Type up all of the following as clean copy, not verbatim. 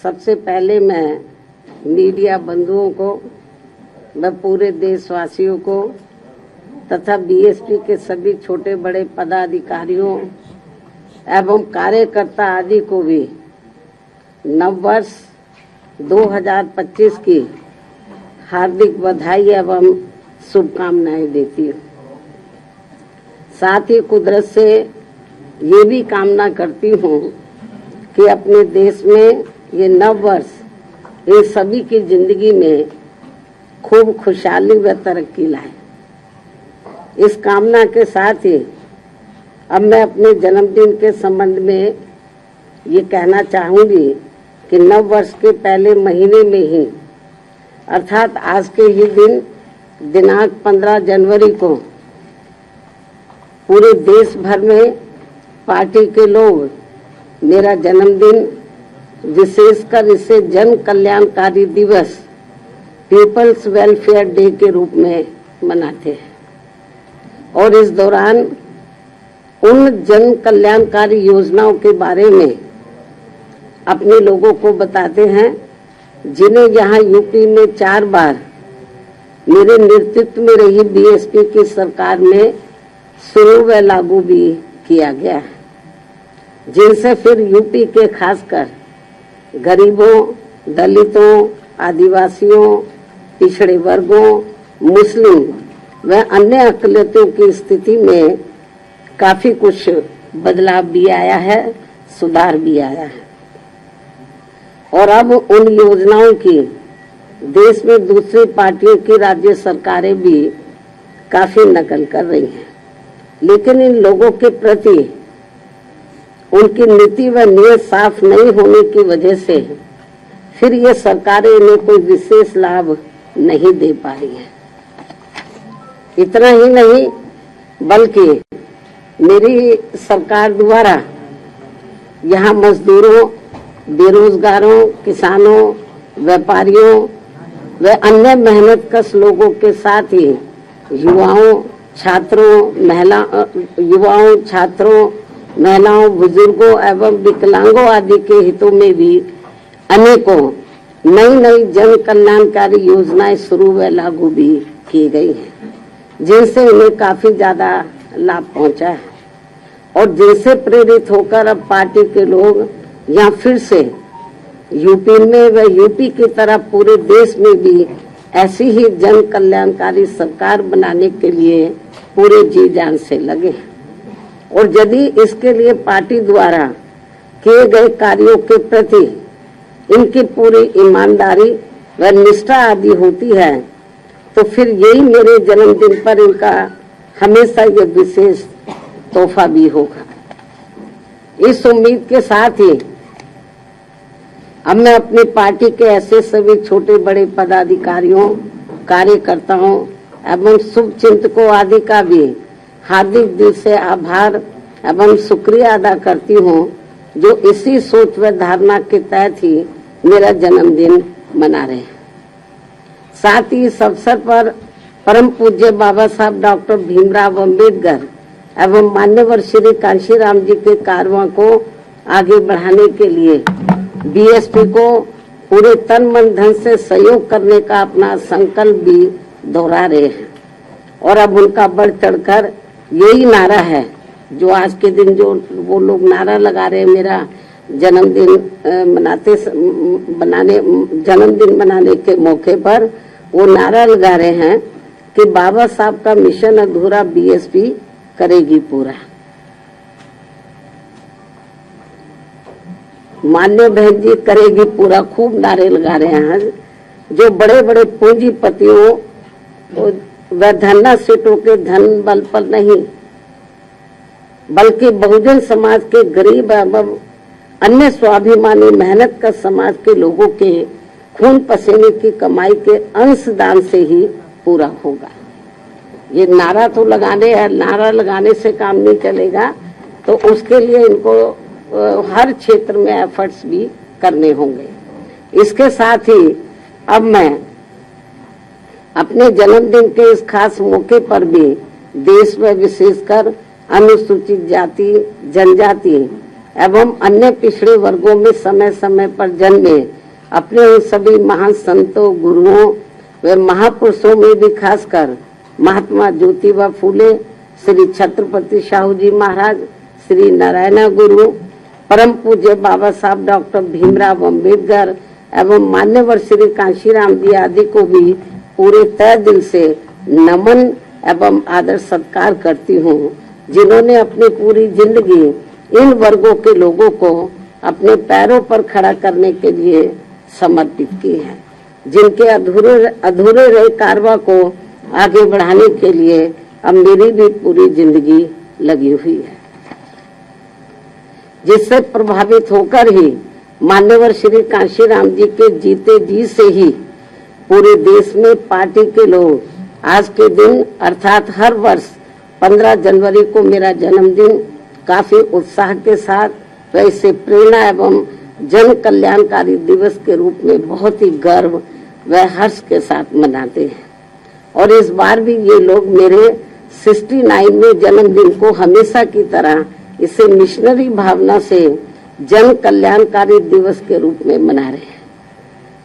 सबसे पहले मैं मीडिया बंधुओं को व पूरे देशवासियों को तथा बीएसपी के सभी छोटे बड़े पदाधिकारियों एवं कार्यकर्ता आदि को भी नववर्ष 2025 की हार्दिक बधाई एवं शुभकामनाएं देती हूँ। साथ ही कुदरत से ये भी कामना करती हूँ कि अपने देश में ये नव वर्ष इन सभी की जिंदगी में खूब खुशहाली व तरक्की लाए। इस कामना के साथ ही अब मैं अपने जन्मदिन के संबंध में ये कहना चाहूँगी कि नव वर्ष के पहले महीने में ही अर्थात आज के ही दिन दिनांक 15 जनवरी को पूरे देश भर में पार्टी के लोग मेरा जन्मदिन विशेषकर इसे जन कल्याणकारी दिवस पीपल्स वेलफेयर डे के रूप में मनाते हैं और इस दौरान उन जन कल्याणकारी योजनाओं के बारे में अपने लोगों को बताते हैं जिन्हें यहाँ यूपी में 4 बार मेरे नेतृत्व में रही बीएसपी की सरकार में शुरू व लागू भी किया गया है, जिनसे फिर यूपी के खासकर गरीबों, दलितों, आदिवासियों, पिछड़े वर्गों, मुस्लिम व अन्य अकलियतों की स्थिति में काफी कुछ बदलाव भी आया है, सुधार भी आया है। और अब उन योजनाओं की देश में दूसरी पार्टियों की राज्य सरकारें भी काफी नकल कर रही हैं, लेकिन इन लोगों के प्रति उनकी नीति व नीयत साफ नहीं होने की वजह से फिर ये सरकारें इन्हें कोई विशेष लाभ नहीं दे पा रही हैं। इतना ही नहीं बल्कि मेरी सरकार द्वारा यहाँ मजदूरों, बेरोजगारों, किसानों, व्यापारियों व अन्य मेहनतकश लोगों के साथ ही युवाओं, महिलाओं, बुजुर्गों एवं विकलांगों आदि के हितों में भी अनेकों नई जन कल्याणकारी योजनाएं शुरू व लागू भी की गई हैं, जिनसे उन्हें काफी ज्यादा लाभ पहुंचा है और जिनसे प्रेरित होकर अब पार्टी के लोग यहाँ फिर से यूपी में व यूपी की तरह पूरे देश में भी ऐसी ही जन कल्याणकारी सरकार बनाने के लिए पूरे जी जान से लगे और यदि इसके लिए पार्टी द्वारा किए गए कार्यों के प्रति इनकी पूरी ईमानदारी व निष्ठा आदि होती है तो फिर यही मेरे जन्मदिन पर इनका हमेशा ये विशेष तोहफा भी होगा। इस उम्मीद के साथ ही अब मैं अपनी पार्टी के ऐसे सभी छोटे बड़े पदाधिकारियों, कार्यकर्ताओं एवं शुभचिंतकों आदि का भी हार्दिक दिल से आभार एवं शुक्रिया अदा करती हूँ जो इसी सोच व धारणा के तहत ही मेरा जन्मदिन मना रहे हैं। साथ ही इस अवसर पर परम पूज्य बाबा साहब डॉक्टर भीमराव अम्बेडकर एवं मान्यवर श्री कांशीराम जी के कारवां को आगे बढ़ाने के लिए बीएसपी को पूरे तन मन धन से सहयोग करने का अपना संकल्प भी दोहरा रहे हैं और अब उनका बढ़ चढ़कर यही नारा है जो आज के दिन जो वो लोग नारा लगा रहे हैं मेरा जन्मदिन मनाने के मौके पर वो नारा लगा रहे हैं कि बाबा साहब का मिशन अधूरा बीएसपी करेगी पूरा। मान्य बहन जी करेगी पूरा, खूब नारे लगा रहे हैं जो बड़े बड़े पूंजीपतियों व धन्ना सेठों के धन बल पर नहीं बल्कि बहुजन समाज के गरीब एवं अन्य स्वाभिमानी मेहनत का समाज के लोगों के खून पसीने की कमाई के अंशदान से ही पूरा होगा। ये नारा तो नारा लगाने से काम नहीं चलेगा, तो उसके लिए इनको हर क्षेत्र में एफर्ट्स भी करने होंगे। इसके साथ ही अब मैं अपने जन्मदिन के इस खास मौके पर भी देश में विशेषकर अनुसूचित जाति, जनजाति एवं अन्य पिछड़े वर्गों में समय समय पर जन्मे अपने उन सभी महान संतों, गुरुओं व महापुरुषों में भी खासकर महात्मा ज्योतिबा फूले, श्री छत्रपति शाहू जी महाराज, श्री नारायण गुरु, परम पूज्य बाबा साहब डॉक्टर भीमराव अम्बेडकर एवं मान्यवर श्री कांशीराम जी आदि को भी पूरे तय दिल से नमन एवं आदर सत्कार करती हूँ, जिन्होंने अपनी पूरी जिंदगी इन वर्गों के लोगों को अपने पैरों पर खड़ा करने के लिए समर्पित की है, जिनके अधूरे रहे कारवा को आगे बढ़ाने के लिए अब मेरी भी पूरी जिंदगी लगी हुई है, जिससे प्रभावित होकर ही मान्यवर श्री कांशीराम जी के जीते जी से ही पूरे देश में पार्टी के लोग आज के दिन अर्थात हर वर्ष 15 जनवरी को मेरा जन्मदिन काफी उत्साह के साथ व इसे प्रेरणा एवं जन कल्याणकारी दिवस के रूप में बहुत ही गर्व व हर्ष के साथ मनाते हैं। और इस बार भी ये लोग मेरे 69वें जन्मदिन को हमेशा की तरह इसे मिशनरी भावना से जन कल्याणकारी दिवस के रूप में मना रहे हैं,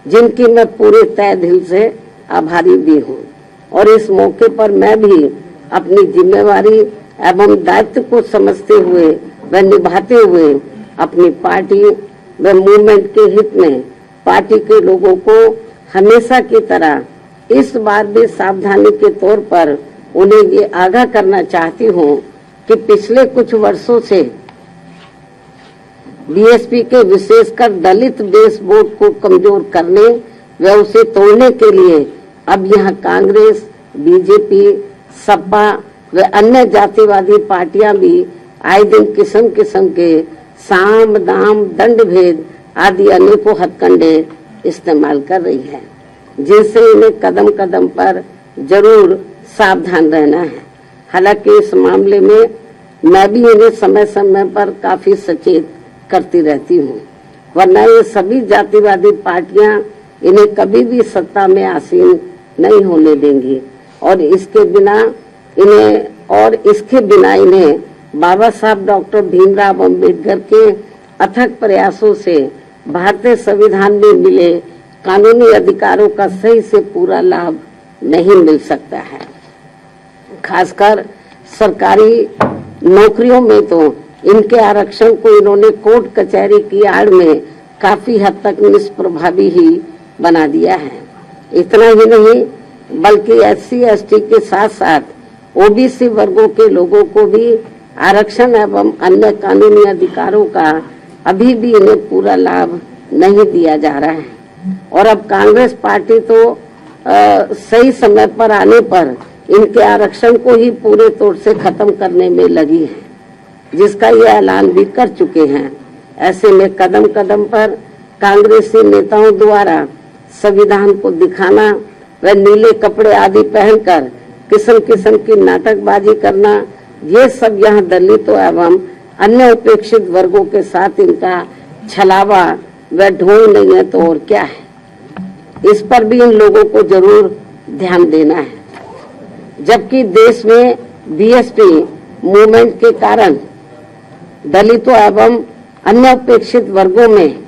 जिनकी मैं पूरे तय दिल से आभारी भी हूँ। और इस मौके पर मैं भी अपनी जिम्मेवारी एवं दायित्व को समझते हुए व निभाते हुए अपनी पार्टी व मूवमेंट के हित में पार्टी के लोगों को हमेशा की तरह इस बार भी सावधानी के तौर पर उन्हें ये आगाह करना चाहती हूँ कि पिछले कुछ वर्षों से बीएसपी के विशेषकर दलित बेस वोट को कमजोर करने व उसे तोड़ने के लिए अब यहाँ कांग्रेस, बीजेपी, सपा व अन्य जातिवादी पार्टियां भी आए दिन किस्म किस्म के साम दाम दंड भेद आदि अनेकों हथकंडे इस्तेमाल कर रही है, जिनसे इन्हें कदम कदम पर जरूर सावधान रहना है। हालांकि इस मामले में मैं भी इन्हें समय समय पर काफी सचेत करती रहती हूँ, वरना ये सभी जातिवादी पार्टियां इन्हें कभी भी सत्ता में आसीन नहीं होने देंगी और इसके बिना इन्हें बाबा साहब डॉक्टर भीमराव अम्बेडकर के अथक प्रयासों से भारतीय संविधान में मिले कानूनी अधिकारों का सही से पूरा लाभ नहीं मिल सकता है। खासकर सरकारी नौकरियों में तो इनके आरक्षण को इन्होंने कोर्ट कचहरी की आड़ में काफी हद तक निष्प्रभावी ही बना दिया है। इतना ही नहीं बल्कि SC ST के साथ साथ OBC वर्गों के लोगों को भी आरक्षण एवं अन्य कानूनी अधिकारों का अभी भी इन्हें पूरा लाभ नहीं दिया जा रहा है। और अब कांग्रेस पार्टी तो सही समय पर आने पर इनके आरक्षण को ही पूरे तौर से खत्म करने में लगी है, जिसका ये ऐलान भी कर चुके हैं। ऐसे में कदम कदम पर कांग्रेसी नेताओं द्वारा संविधान को दिखाना व नीले कपड़े आदि पहनकर किस्म किस्म की नाटकबाजी करना, ये सब यहाँ दलितों एवं अन्य उपेक्षित वर्गों के साथ इनका छलावा व ढोंग नहीं है तो और क्या है। इस पर भी इन लोगों को जरूर ध्यान देना है। जबकि देश में बीएसपी मूवमेंट के कारण दलितों एवं अन्य उपेक्षित वर्गों में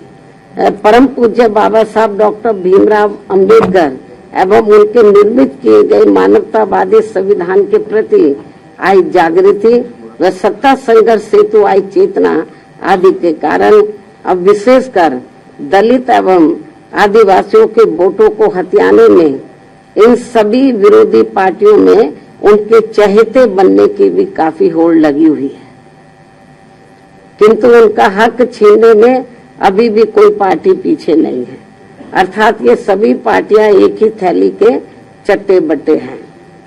परम पूज्य बाबा साहब डॉक्टर भीमराव अम्बेडकर एवं उनके निर्मित किए गए मानवतावादी संविधान के प्रति आई जागृति व सत्ता संघर्ष हेतु आई चेतना आदि के कारण अब विशेषकर दलित एवं आदिवासियों के वोटों को हथियाने में इन सभी विरोधी पार्टियों में उनके चहेते बनने की भी काफी होड़ लगी हुई है, किंतु उनका हक छीनने में अभी भी कोई पार्टी पीछे नहीं है। अर्थात ये सभी पार्टियां एक ही थैली के चट्टे बट्टे हैं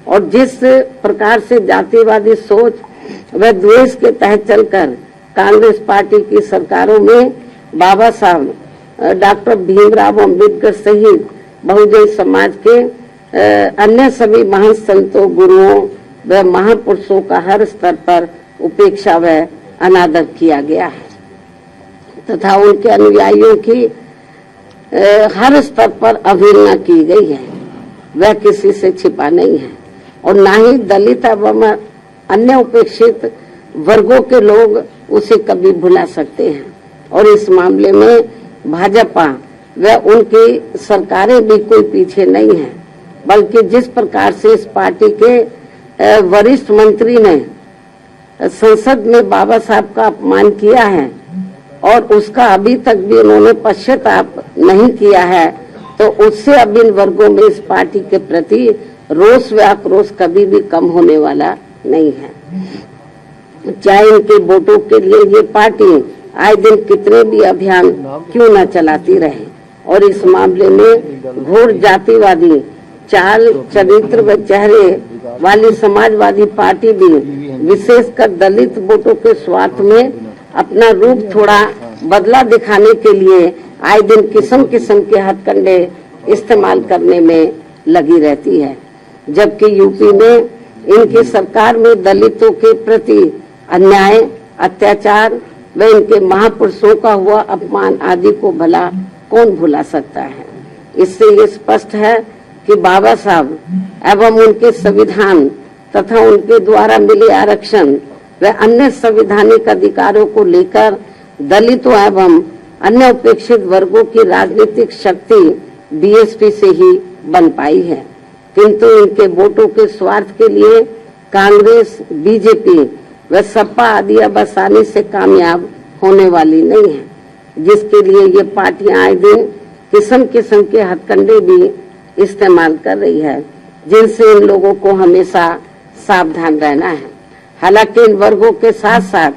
और जिस प्रकार से जातिवादी सोच व द्वेष के तहत चलकर कांग्रेस पार्टी की सरकारों में बाबा साहब डॉक्टर भीमराव अम्बेडकर सहित बहुजन समाज के अन्य सभी महान संतों, गुरुओं व महापुरुषों का हर स्तर पर उपेक्षा व अनादर किया गया है तथा उनके अनुयायियों की हर स्तर पर अवहेलना की गई है, वह किसी से छिपा नहीं है। और न ही दलित एवं अन्य उपेक्षित वर्गों के लोग उसे कभी भुला सकते हैं। और इस मामले में भाजपा व उनकी सरकारें भी कोई पीछे नहीं है, बल्कि जिस प्रकार से इस पार्टी के वरिष्ठ मंत्री ने संसद में बाबा साहब का अपमान किया है और उसका अभी तक भी उन्होंने पश्चाताप नहीं किया है, तो उससे अब इन वर्गों में इस पार्टी के प्रति रोष व आक्रोश कभी भी कम होने वाला नहीं है। चाहे इनके वोटों के लिए ये पार्टी आए दिन कितने भी अभियान क्यों न चलाती रहे, और इस मामले में घोर जातिवादी चाल चरित्र व चेहरे वाली समाजवादी पार्टी भी विशेषकर दलित वोटों के स्वार्थ में अपना रूप थोड़ा बदला दिखाने के लिए आए दिन किस्म किस्म के हथकंडे इस्तेमाल करने में लगी रहती है। जबकि यूपी में इनकी सरकार में दलितों के प्रति अन्याय, अत्याचार व इनके महापुरुषों का हुआ अपमान आदि को भला कौन भुला सकता है। इससे ये स्पष्ट है कि बाबा साहब एवं उनके संविधान तथा उनके द्वारा मिले आरक्षण व अन्य संवैधानिक अधिकारों को लेकर दलितों एवं अन्य उपेक्षित वर्गों की राजनीतिक शक्ति बीएसपी से ही बन पाई है, किंतु इनके वोटों के स्वार्थ के लिए कांग्रेस, बीजेपी व सपा आदि अब आसानी से कामयाब होने वाली नहीं है, जिसके लिए ये पार्टियां आए दिन किस्म किस्म के हथकंडे भी इस्तेमाल कर रही है, जिनसे इन लोगों को हमेशा सावधान रहना है। हालांकि इन वर्गों के साथ साथ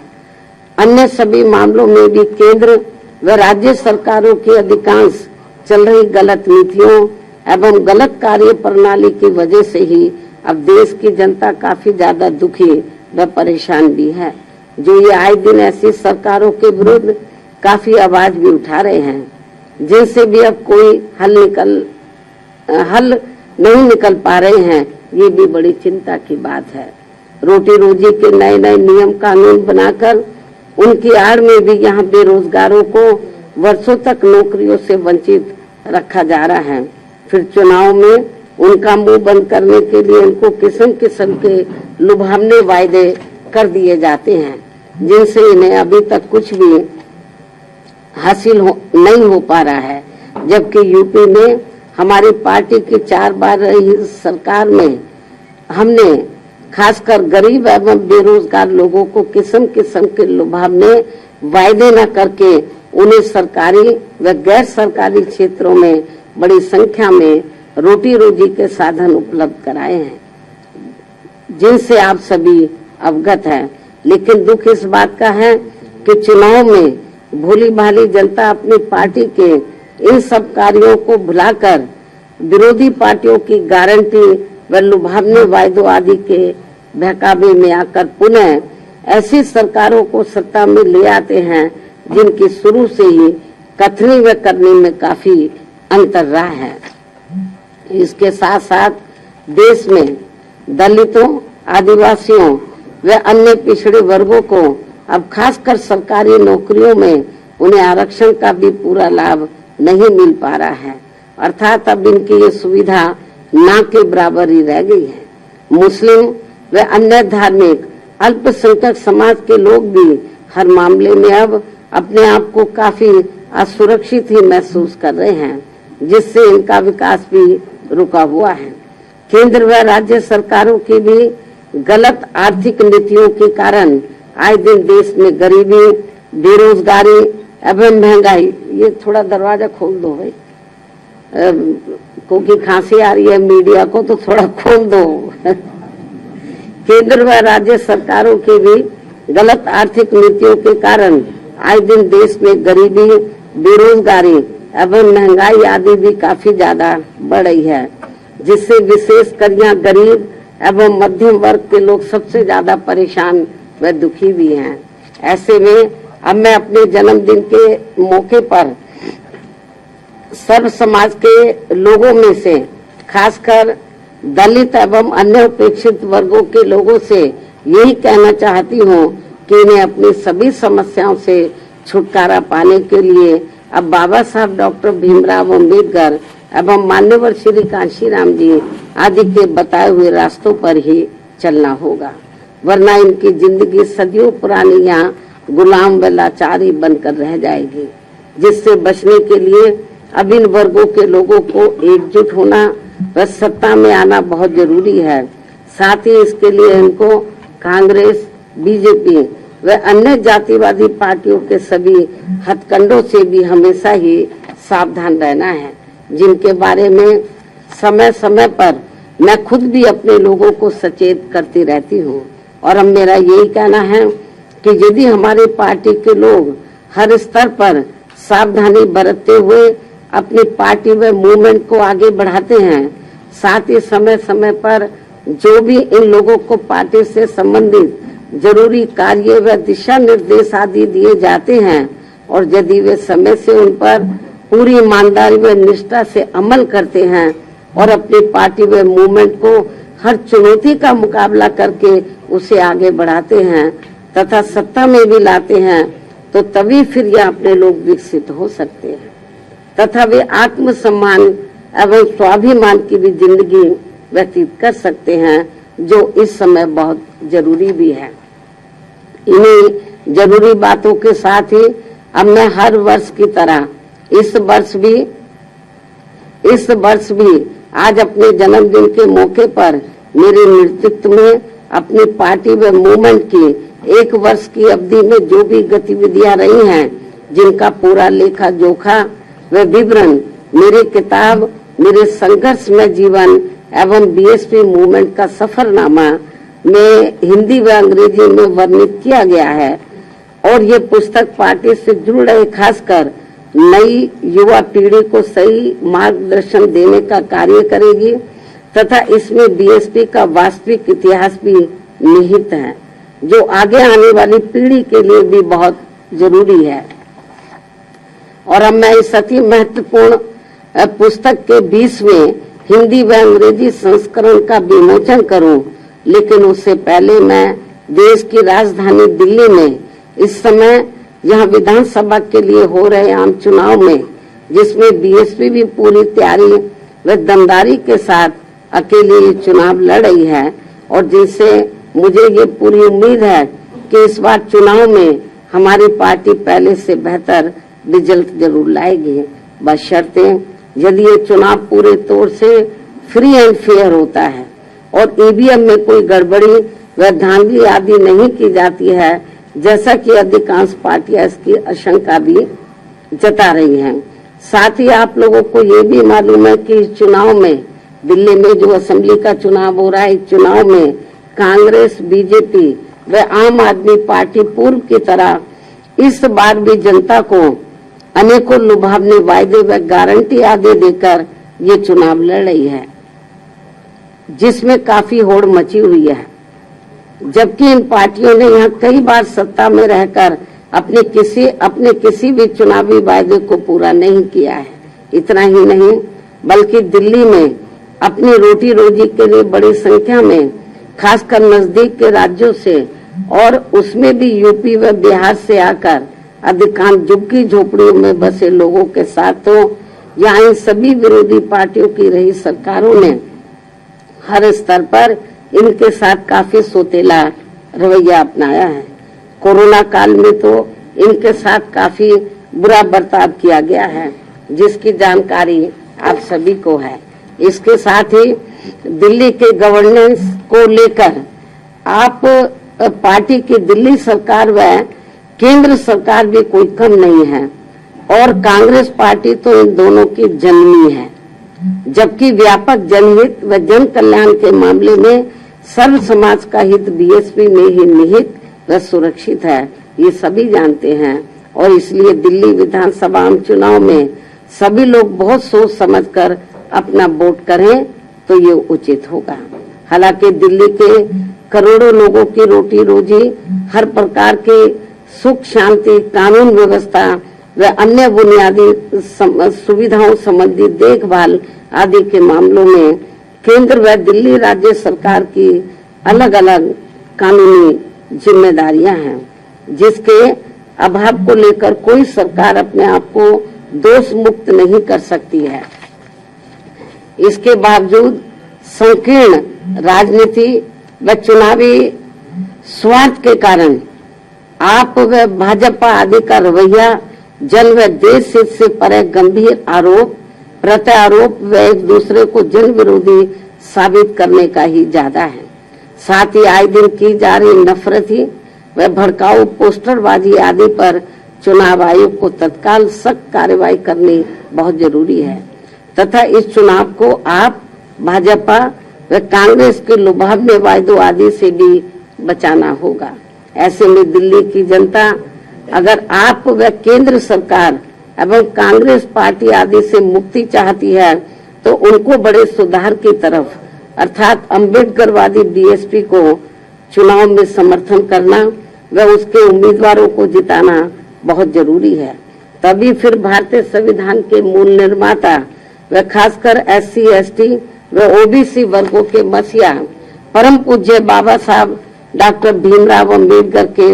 अन्य सभी मामलों में भी केंद्र व राज्य सरकारों की अधिकांश चल रही गलत नीतियों एवं गलत कार्य प्रणाली की वजह से ही अब देश की जनता काफी ज्यादा दुखी व परेशान भी है, जो ये आए दिन ऐसी सरकारों के विरुद्ध काफी आवाज भी उठा रहे हैं, जिनसे भी अब कोई हल नहीं निकल पा रहे हैं। ये भी बड़ी चिंता की बात है। रोटी रोजी के नए नए नियम कानून बनाकर उनकी आड़ में भी यहाँ बेरोजगारों को वर्षों तक नौकरियों से वंचित रखा जा रहा है। फिर चुनाव में उनका मुंह बंद करने के लिए उनको किस्म किस्म के लुभावने वायदे कर दिए जाते हैं, जिनसे इन्हें अभी तक कुछ भी हासिल नहीं हो पा रहा है। जबकि यूपी में हमारी पार्टी की 4 बार रही सरकार में हमने खासकर गरीब एवं बेरोजगार लोगों को किस्म किस्म के लुभावने वायदे न करके उन्हें सरकारी व गैर सरकारी क्षेत्रों में बड़ी संख्या में रोटी रोजी के साधन उपलब्ध कराए हैं, जिनसे आप सभी अवगत हैं। लेकिन दुख इस बात का है कि चुनाव में भोली भाली जनता अपनी पार्टी के इन सब कार्यों को भुलाकर विरोधी पार्टियों की गारंटी व लुभावने वायदों आदि के बहकावे में आकर पुनः ऐसी सरकारों को सत्ता में ले आते हैं, जिनकी शुरू से ही कथनी व करनी में काफी अंतर रहा है। इसके साथ साथ देश में दलितों, आदिवासियों व अन्य पिछड़े वर्गों को अब खासकर सरकारी नौकरियों में उन्हें आरक्षण का भी पूरा लाभ नहीं मिल पा रहा है, अर्थात अब इनकी ये सुविधा ना के बराबर ही रह गई है। मुस्लिम व अन्य धार्मिक अल्पसंख्यक समाज के लोग भी हर मामले में अब अपने आप को काफी असुरक्षित ही महसूस कर रहे हैं, जिससे इनका विकास भी रुका हुआ है। केंद्र व राज्य सरकारों की भी गलत आर्थिक नीतियों के कारण आए दिन देश में गरीबी, बेरोजगारी एवं महंगाई। ये थोड़ा दरवाजा खोल दो भाई, क्योंकि खांसी आ रही है मीडिया को, तो थोड़ा खोल दो। केंद्र व राज्य सरकारों की भी गलत आर्थिक नीतियों के कारण आए दिन देश में गरीबी, बेरोजगारी एवं महंगाई आदि भी काफी ज्यादा बढ़ रही है, जिससे विशेषकर यहाँ गरीब एवं मध्यम वर्ग के लोग सबसे ज्यादा परेशान व दुखी भी हैं। ऐसे में अब मैं अपने जन्मदिन के मौके पर सर्व समाज के लोगों में से खासकर दलित एवं अन्य उपेक्षित वर्गों के लोगों से यही कहना चाहती हूँ कि इन्हें अपनी सभी समस्याओं से छुटकारा पाने के लिए अब बाबा साहब डॉक्टर भीमराव अम्बेडकर एवं मान्यवर श्री कांशीराम जी आदि के बताए हुए रास्तों पर ही चलना होगा, वरना इनकी जिंदगी सदियों पुरानी यहाँ गुलाम व लाचारी बनकर रह जाएगी, जिससे बचने के लिए अब इन वर्गों के लोगों को एकजुट होना व सत्ता में आना बहुत जरूरी है। साथ ही इसके लिए इनको कांग्रेस, बीजेपी व अन्य जातिवादी पार्टियों के सभी हथकंडों से भी हमेशा ही सावधान रहना है, जिनके बारे में समय समय पर मैं खुद भी अपने लोगों को सचेत करती रहती हूँ। और अब मेरा यही कहना है कि यदि हमारी पार्टी के लोग हर स्तर पर सावधानी बरतते हुए अपनी पार्टी व मूवमेंट को आगे बढ़ाते हैं, साथ ही समय समय पर जो भी इन लोगों को पार्टी से संबंधित जरूरी कार्य व दिशा निर्देश आदि दिए जाते हैं और यदि वे समय से उन पर पूरी ईमानदारी व निष्ठा से अमल करते हैं और अपनी पार्टी व मूवमेंट को हर चुनौती का मुकाबला करके उसे आगे बढ़ाते हैं तथा सत्ता में भी लाते हैं, तो तभी फिर यह अपने लोग विकसित हो सकते हैं तथा वे आत्मसम्मान एवं स्वाभिमान की भी जिंदगी व्यतीत कर सकते हैं, जो इस समय बहुत जरूरी भी है। इन्हीं जरूरी बातों के साथ ही अब मैं हर वर्ष की तरह इस वर्ष भी आज अपने जन्मदिन के मौके पर मेरे नेतृत्व में अपनी पार्टी व मूवमेंट की 1 वर्ष की अवधि में जो भी गतिविधियां रही हैं, जिनका पूरा लेखा जोखा व विवरण मेरे किताब मेरे संघर्षमय जीवन एवं बीएसपी मूवमेंट का सफरनामा में हिंदी व अंग्रेजी में वर्णित किया गया है। और ये पुस्तक पार्टी से जुड़ रहे खासकर नई युवा पीढ़ी को सही मार्गदर्शन देने का कार्य करेगी तथा इसमें बीएसपी का वास्तविक इतिहास भी निहित है, जो आगे आने वाली पीढ़ी के लिए भी बहुत जरूरी है। और अब मैं इस अति महत्वपूर्ण पुस्तक के 20वें हिंदी व अंग्रेजी संस्करण का विमोचन करूं, लेकिन उससे पहले मैं देश की राजधानी दिल्ली में इस समय यहाँ विधानसभा के लिए हो रहे आम चुनाव में, जिसमें बीएसपी भी पूरी तैयारी व दमदारी के साथ अकेले ये चुनाव लड़ रही है और जिससे मुझे ये पूरी उम्मीद है कि इस बार चुनाव में हमारी पार्टी पहले से बेहतर रिजल्ट जरूर लाएगी, बशर्ते यदि ये चुनाव पूरे तौर से फ्री एंड फेयर होता है और ईवीएम में कोई गड़बड़ी व धांधली आदि नहीं की जाती है, जैसा कि अधिकांश पार्टियां इसकी आशंका भी जता रही हैं। साथ ही आप लोगों को ये भी मालूम है कि इस चुनाव में दिल्ली में जो असेंबली का चुनाव हो रहा है, इस चुनाव में कांग्रेस, बीजेपी व आम आदमी पार्टी पूर्व की तरह इस बार भी जनता को अनेकों लुभावने वायदे व गारंटी आदि देकर ये चुनाव लड़ रही है, जिसमें काफी होड़ मची हुई है। जबकि इन पार्टियों ने यहाँ कई बार सत्ता में रहकर अपने किसी भी चुनावी वायदे को पूरा नहीं किया है। इतना ही नहीं बल्कि दिल्ली में अपनी रोटी रोजी के लिए बड़ी संख्या में खासकर नजदीक के राज्यों से और उसमें भी यूपी व बिहार से आकर अधिकांश झुग्गी झोपड़ियों में बसे लोगों के साथ तो यहाँ इन सभी विरोधी पार्टियों की रही सरकारों ने हर स्तर पर इनके साथ काफी सोतेला रवैया अपनाया है। कोरोना काल में तो इनके साथ काफी बुरा बर्ताव किया गया है, जिसकी जानकारी आप सभी को है। इसके साथ ही दिल्ली के गवर्नेंस को लेकर आप पार्टी की दिल्ली सरकार व केंद्र सरकार भी कोई कम नहीं है और कांग्रेस पार्टी तो इन दोनों की जननी है, जबकि व्यापक जनहित व जन कल्याण के मामले में सर्व समाज का हित बीएसपी में ही निहित व सुरक्षित है, ये सभी जानते हैं। और इसलिए दिल्ली विधानसभा चुनाव में सभी लोग बहुत सोच समझकर अपना वोट करें तो ये उचित होगा। हालांकि दिल्ली के करोड़ों लोगों की रोटी रोजी, हर प्रकार के सुख शांति, कानून व्यवस्था व अन्य बुनियादी सुविधाओं संबंधी देखभाल आदि के मामलों में केंद्र व दिल्ली राज्य सरकार की अलग अलग कानूनी जिम्मेदारियां हैं, जिसके अभाव को लेकर कोई सरकार अपने आप को दोष मुक्त नहीं कर सकती है। इसके बावजूद संकीर्ण राजनीति व चुनावी स्वार्थ के कारण आप व भाजपा आदि का रवैया जन व देश हित से परे गंभीर आरोप प्रत्यारोप व एक दूसरे को जन विरोधी साबित करने का ही ज्यादा है। साथ ही आए दिन की जा रही नफरती व भड़काऊ पोस्टरबाजी आदि पर चुनाव आयोग को तत्काल सख्त कार्रवाई करनी बहुत जरूरी है तथा इस चुनाव को आप भाजपा व कांग्रेस के लुभावने वायदों आदि से भी बचाना होगा। ऐसे में दिल्ली की जनता अगर आप व केंद्र सरकार एवं कांग्रेस पार्टी आदि से मुक्ति चाहती है तो उनको बड़े सुधार की तरफ अर्थात अम्बेडकरवादी बीएसपी को चुनाव में समर्थन करना व उसके उम्मीदवारों को जिताना बहुत जरूरी है। तभी फिर भारतीय संविधान के मूल निर्माता व खासकर SC ST व OBC वर्गों के मसीहा परम पूज्य बाबा साहब डॉक्टर भीमराव अंबेडकर के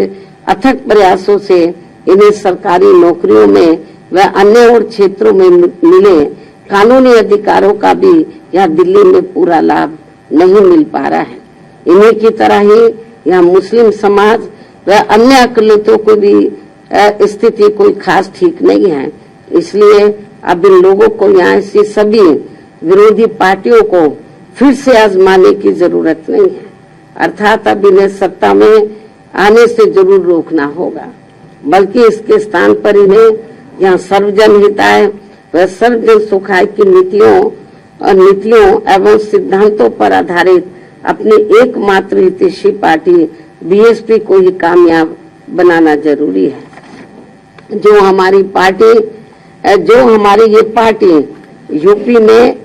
अथक प्रयासों से इन्हें सरकारी नौकरियों में व अन्य और क्षेत्रों में मिले कानूनी अधिकारों का भी यहाँ दिल्ली में पूरा लाभ नहीं मिल पा रहा है। इन्हीं की तरह ही यहाँ मुस्लिम समाज व अन्य अकलियतों की भी स्थिति कोई खास ठीक नहीं है। इसलिए अब इन लोगों को यहाँ से सभी विरोधी पार्टियों को फिर से आजमाने की जरूरत नहीं है, अर्थात अब इन्हें सत्ता में आने से जरूर रोकना होगा, बल्कि इसके स्थान पर इन्हें यहाँ सर्वजन हिताय व सर्वजन सुखाय की नीतियों एवं सिद्धांतों पर आधारित अपनी एकमात्र हितैषी पार्टी बीएसपी को ही कामयाब बनाना जरूरी है। जो हमारी ये पार्टी यूपी में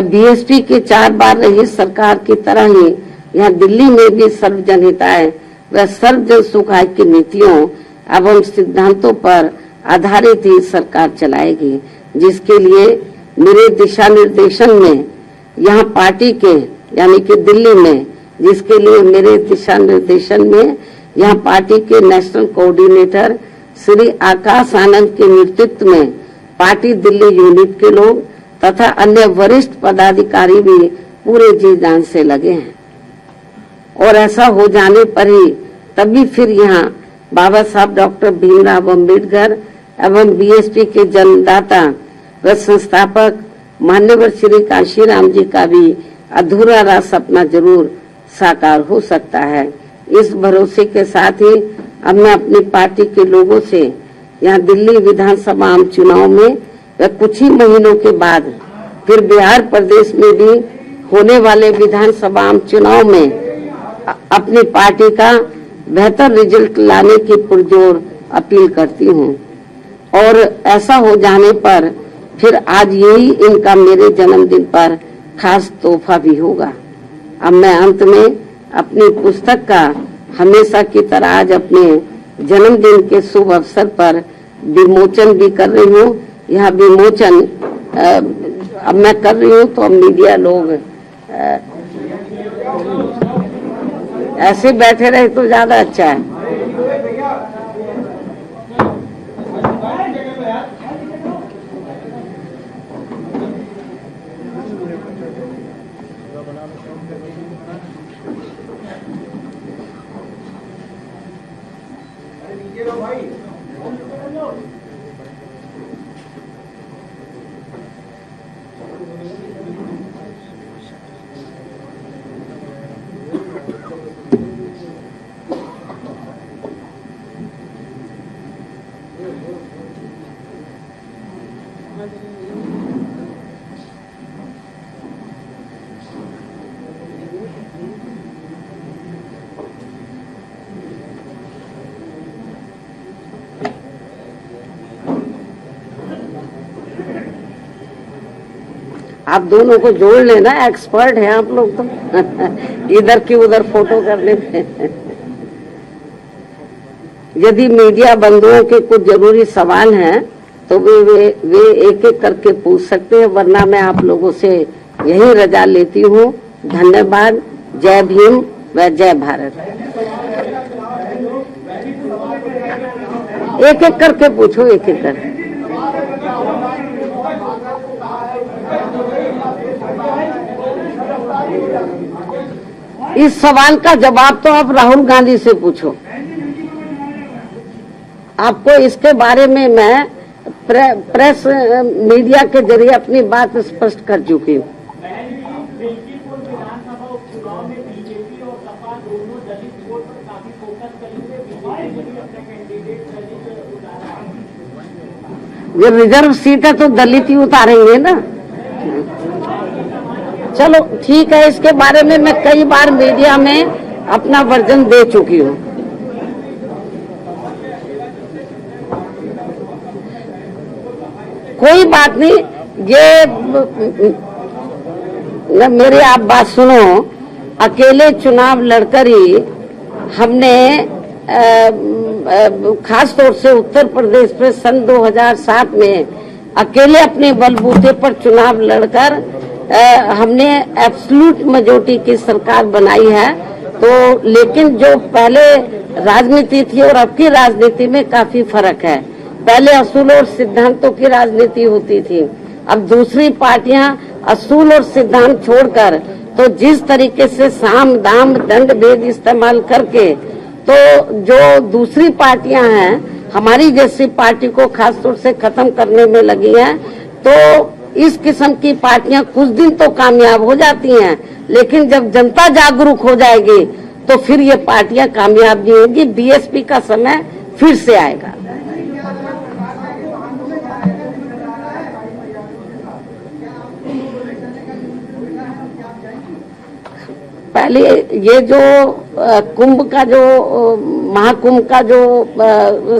बीएसपी के 4 बार रही सरकार की तरह ही यहाँ दिल्ली में भी सर्वजन हिताय व सर्वजन सुखाय की नीतियों एवं सिद्धांतों पर आधारित ही सरकार चलाएगी, जिसके लिए मेरे दिशा निर्देशन में यहाँ पार्टी के यानी कि दिल्ली में जिसके लिए मेरे दिशा निर्देशन में यहाँ पार्टी के नेशनल कोऑर्डिनेटर श्री आकाश आनंद के नेतृत्व में पार्टी दिल्ली यूनिट के लोग तथा अन्य वरिष्ठ पदाधिकारी भी पूरे जी जान से लगे हैं। और ऐसा हो जाने पर ही तभी फिर यहाँ बाबा साहब डॉक्टर भीमराव अंबेडकर एवं बीएसपी के जन्मदाता व संस्थापक मान्यवर श्री कांशीराम जी का भी अधूरा रहा सपना जरूर साकार हो सकता है। इस भरोसे के साथ ही अब मैं अपनी पार्टी के लोगों से यहाँ दिल्ली विधानसभा आम चुनाव में व कुछ ही महीनों के बाद फिर बिहार प्रदेश में भी होने वाले विधानसभा आम चुनाव में अपनी पार्टी का बेहतर रिजल्ट लाने की पुरजोर अपील करती हूँ। और ऐसा हो जाने पर फिर आज यही इनका मेरे जन्मदिन पर खास तोहफा भी होगा। अब मैं अंत में अपनी पुस्तक का हमेशा की तरह आज अपने जन्मदिन के शुभ अवसर पर विमोचन भी कर रही हूँ। यह विमोचन अब मैं कर रही हूँ तो अब मीडिया लोग ऐसे बैठे रहे तो ज्यादा अच्छा है। आप दोनों को जोड़ लेना, एक्सपर्ट हैं आप लोग तो इधर की उधर फोटो करने में। यदि मीडिया बंधुओं के कुछ जरूरी सवाल हैं तो वे एक एक करके पूछ सकते हैं, वरना मैं आप लोगों से यही रजा लेती हूँ। धन्यवाद। जय भीम व जय भारत। एक एक करके पूछो, एक एक करके। इस सवाल का जवाब तो आप राहुल गांधी से पूछो। आपको इसके बारे में मैं प्रेस मीडिया के जरिए अपनी बात स्पष्ट कर चुकी हूँ। बिल्किपुर विधानसभा उपचुनाव में बीजेपी और सपा दोनों दलित वोट पर काफी फोकस करेंगे। बीजेपी ने भी अपने कैंडिडेट दलित उतारा है। ये रिजर्व सीट है तो दलित ही उतारेंगे ना। चलो ठीक है, इसके बारे में मैं कई बार मीडिया में अपना वर्जन दे चुकी हूँ। कोई बात नहीं, ये मेरी आप बात सुनो। अकेले चुनाव लड़कर ही हमने खास तौर से उत्तर प्रदेश में सन 2007 में अकेले अपने बलबूते पर चुनाव लड़कर हमने एब्सोल्यूट मेजॉरिटी की सरकार बनाई है। तो लेकिन जो पहले राजनीति थी और अब की राजनीति में काफी फर्क है। पहले असूल और सिद्धांतों की राजनीति होती थी, अब दूसरी पार्टियां असूल और सिद्धांत छोड़कर तो जिस तरीके से साम दाम दंड भेद इस्तेमाल करके तो जो दूसरी पार्टियां हैं हमारी जैसी पार्टी को खास तौर से खत्म करने में लगी हैं। तो इस किस्म की पार्टियां कुछ दिन तो कामयाब हो जाती हैं, लेकिन जब जनता जागरूक हो जाएगी तो फिर ये पार्टियां कामयाब नहीं होंगी। बीएसपी का समय फिर से आएगा। पहले ये जो कुंभ का जो महाकुंभ का जो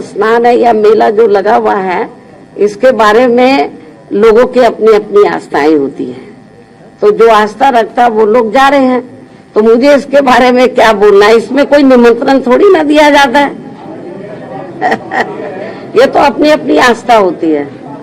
स्नान है या मेला जो लगा हुआ है, इसके बारे में लोगों की अपनी अपनी आस्थाएं होती हैं। तो जो आस्था रखता है वो लोग जा रहे हैं, तो मुझे इसके बारे में क्या बोलना है। इसमें कोई निमंत्रण थोड़ी ना दिया जाता है। ये तो अपनी अपनी आस्था होती है।